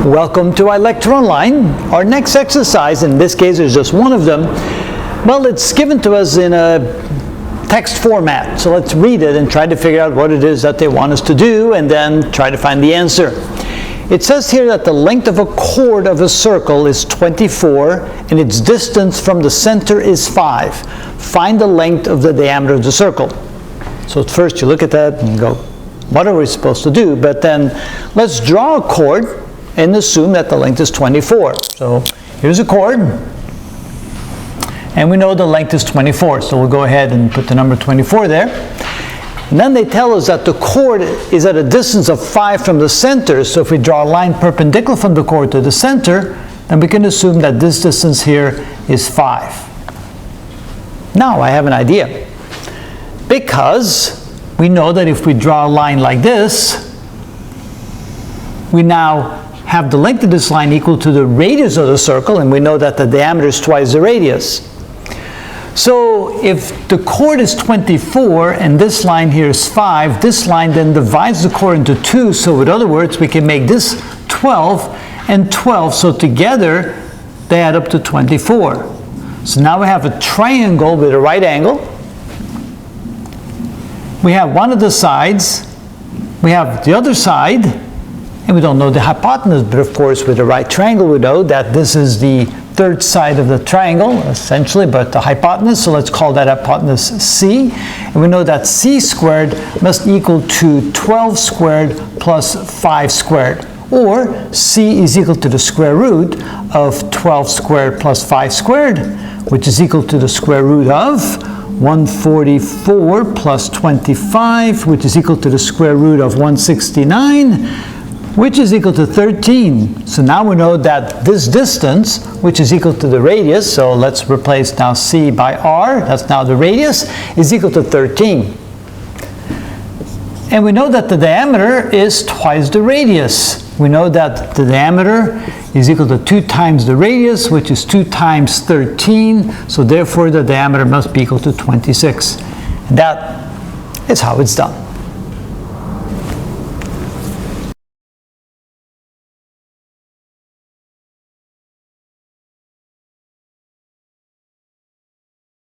Welcome to iLecture Online. Our next exercise, in this case is just one of them, well, it's given to us in a text format. So let's read it and try to figure out what it is that they want us to do and then try to find the answer. It says here that the length of a chord of a circle is 24 and its distance from the center is 5. Find the length of the diameter of the circle. So first you look at that and go, what are we supposed to do? But then let's draw a chord and assume that the length is 24. So here's a chord, and we know the length is 24. So we'll go ahead and put the number 24 there. And then they tell us that the chord is at a distance of 5 from the center. So if we draw a line perpendicular from the chord to the center, then we can assume that this distance here is 5. Now I have an idea. Because we know that if we draw a line like this, we now have the length of this line equal to the radius of the circle, and we know that the diameter is twice the radius. So if the chord is 24 and this line here is 5, this line then divides the chord into 2. So in other words, we can make this 12 and 12. So together they add up to 24. So now we have a triangle with a right angle. We have one of the sides, we have the other side, and we don't know the hypotenuse, but of course with a right triangle we know that this is the third side of the triangle, essentially, but the hypotenuse, so let's call that hypotenuse C. And we know that C squared must equal to 12 squared plus 5 squared, or C is equal to the square root of 12 squared plus 5 squared, which is equal to the square root of 144 plus 25, which is equal to the square root of 169, which is equal to 13. So now we know that this distance, which is equal to the radius, so let's replace now C by R, that's now the radius, is equal to 13. And we know that the diameter is twice the radius. We know that the diameter is equal to 2 times the radius, which is 2 times 13, so therefore the diameter must be equal to 26. And that is how it's done.